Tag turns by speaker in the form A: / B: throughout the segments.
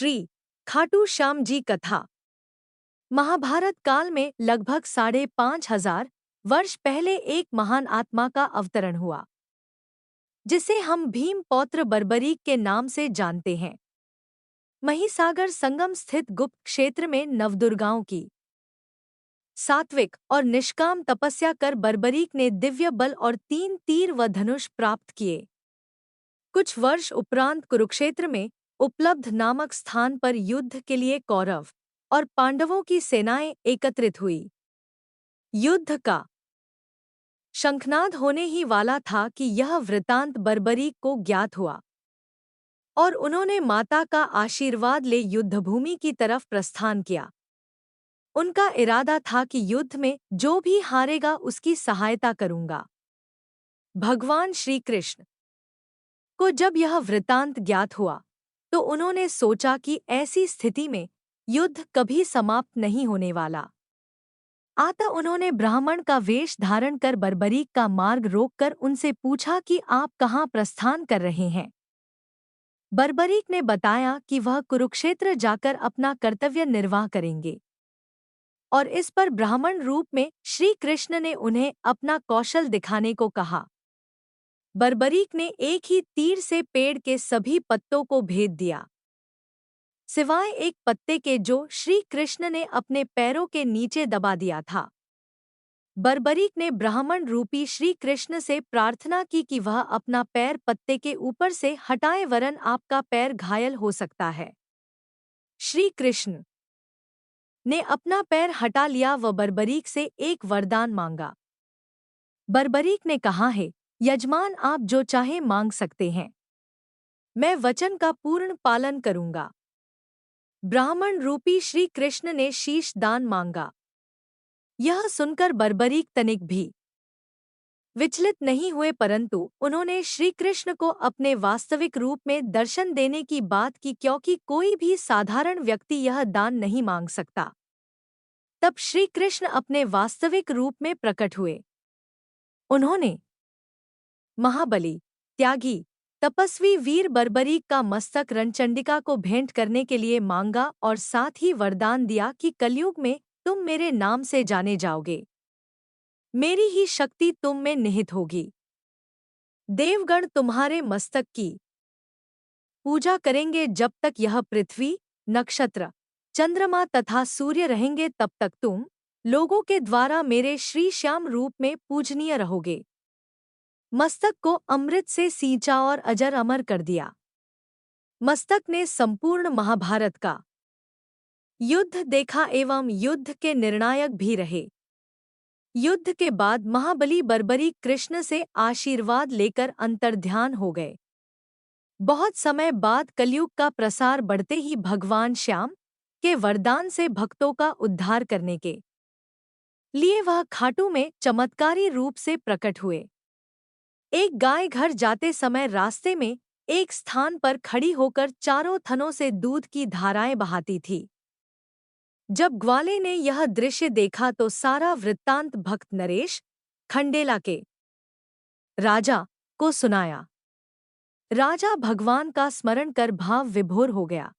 A: श्री खाटू श्याम जी कथा। महाभारत काल में लगभग 5,500 वर्ष पहले एक महान आत्मा का अवतरण हुआ, जिसे हम भीम पौत्र बर्बरीक के नाम से जानते हैं। महिसागर संगम स्थित गुप्त क्षेत्र में नवदुर्गाओं की सात्विक और निष्काम तपस्या कर बर्बरीक ने दिव्य बल और 3 तीर व धनुष प्राप्त किए। कुछ वर्ष उपरांत कुरुक्षेत्र में उपलब्ध नामक स्थान पर युद्ध के लिए कौरव और पांडवों की सेनाएं एकत्रित हुई। युद्ध का शंखनाद होने ही वाला था कि यह वृतांत बर्बरीक को ज्ञात हुआ और उन्होंने माता का आशीर्वाद ले युद्धभूमि की तरफ प्रस्थान किया। उनका इरादा था कि युद्ध में जो भी हारेगा उसकी सहायता करूंगा। भगवान श्री कृष्ण को जब यह वृतांत ज्ञात हुआ तो उन्होंने सोचा कि ऐसी स्थिति में युद्ध कभी समाप्त नहीं होने वाला। अतः उन्होंने ब्राह्मण का वेश धारण कर बर्बरीक का मार्ग रोककर उनसे पूछा कि आप कहाँ प्रस्थान कर रहे हैं। बर्बरीक ने बताया कि वह कुरुक्षेत्र जाकर अपना कर्तव्य निर्वाह करेंगे, और इस पर ब्राह्मण रूप में श्री कृष्ण ने उन्हें अपना कौशल दिखाने को कहा। बर्बरीक ने एक ही तीर से पेड़ के सभी पत्तों को भेद दिया, सिवाय एक पत्ते के जो श्री कृष्ण ने अपने पैरों के नीचे दबा दिया था। बर्बरीक ने ब्राह्मण रूपी श्री कृष्ण से प्रार्थना की कि वह अपना पैर पत्ते के ऊपर से हटाए, वरन आपका पैर घायल हो सकता है। श्री कृष्ण ने अपना पैर हटा लिया व बर्बरीक से एक वरदान मांगा। बर्बरीक ने कहा, है यजमान, आप जो चाहे मांग सकते हैं, मैं वचन का पूर्ण पालन करूंगा। ब्राह्मण रूपी श्री कृष्ण ने शीश दान मांगा। यह सुनकर बर्बरीक तनिक भी विचलित नहीं हुए, परंतु उन्होंने श्री कृष्ण को अपने वास्तविक रूप में दर्शन देने की बात की, क्योंकि कोई भी साधारण व्यक्ति यह दान नहीं मांग सकता। तब श्री कृष्ण अपने वास्तविक रूप में प्रकट हुए। उन्होंने महाबली, त्यागी, तपस्वी वीर बर्बरीक का मस्तक रणचंडिका को भेंट करने के लिए मांगा और साथ ही वरदान दिया कि कलयुग में तुम मेरे नाम से जाने जाओगे, मेरी ही शक्ति तुम में निहित होगी। देवगण तुम्हारे मस्तक की पूजा करेंगे जब तक यह पृथ्वी, नक्षत्र, चंद्रमा तथा सूर्य रहेंगे, तब तक तुम लोगों के द्वारा मेरे श्री श्याम रूप में पूजनीय रहोगे। मस्तक को अमृत से सींचा और अजर अमर कर दिया। मस्तक ने संपूर्ण महाभारत का युद्ध देखा एवं युद्ध के निर्णायक भी रहे। युद्ध के बाद महाबली बर्बरीक कृष्ण से आशीर्वाद लेकर अंतर्ध्यान हो गए। बहुत समय बाद कलयुग का प्रसार बढ़ते ही भगवान श्याम के वरदान से भक्तों का उद्धार करने के लिए वह खाटू में चमत्कारी रूप से प्रकट हुए। एक गाय घर जाते समय रास्ते में एक स्थान पर खड़ी होकर चारों थनों से दूध की धाराएं बहाती थी। जब ग्वाले ने यह दृश्य देखा तो सारा वृत्तांत भक्त नरेश खंडेला के राजा को सुनाया। राजा भगवान का स्मरण कर भाव विभोर हो गया।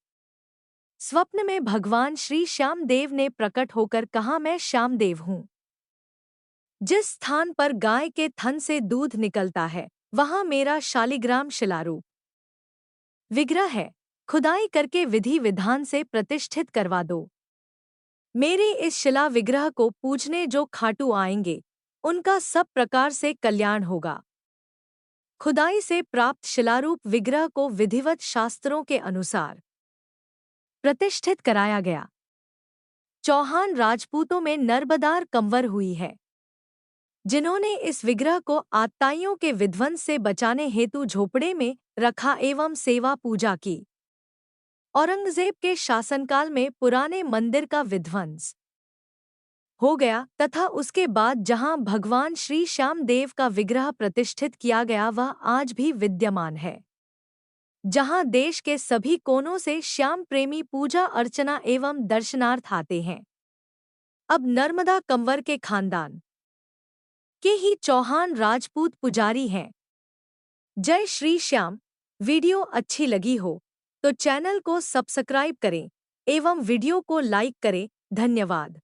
A: स्वप्न में भगवान श्री श्यामदेव ने प्रकट होकर कहा, मैं श्यामदेव हूँ। जिस स्थान पर गाय के थन से दूध निकलता है वहां मेरा शालिग्राम शिलारूप विग्रह है, खुदाई करके विधि विधान से प्रतिष्ठित करवा दो। मेरे इस शिला विग्रह को पूजने जो खाटू आएंगे उनका सब प्रकार से कल्याण होगा। खुदाई से प्राप्त शिलारूप विग्रह को विधिवत शास्त्रों के अनुसार प्रतिष्ठित कराया गया। चौहान राजपूतों में नर्बदार कंवर हुई है, जिन्होंने इस विग्रह को आताइयों के विध्वंस से बचाने हेतु झोपड़े में रखा एवं सेवा पूजा की। औरंगजेब के शासनकाल में पुराने मंदिर का विध्वंस हो गया तथा उसके बाद जहां भगवान श्री श्यामदेव का विग्रह प्रतिष्ठित किया गया वह आज भी विद्यमान है, जहां देश के सभी कोनों से श्याम प्रेमी पूजा अर्चना एवं दर्शनार्थ आते हैं। अब नर्मदा कंवर के खानदान के ही चौहान राजपूत पुजारी हैं। जय श्री श्याम। वीडियो अच्छी लगी हो तो चैनल को सब्सक्राइब करें एवं वीडियो को लाइक करें। धन्यवाद।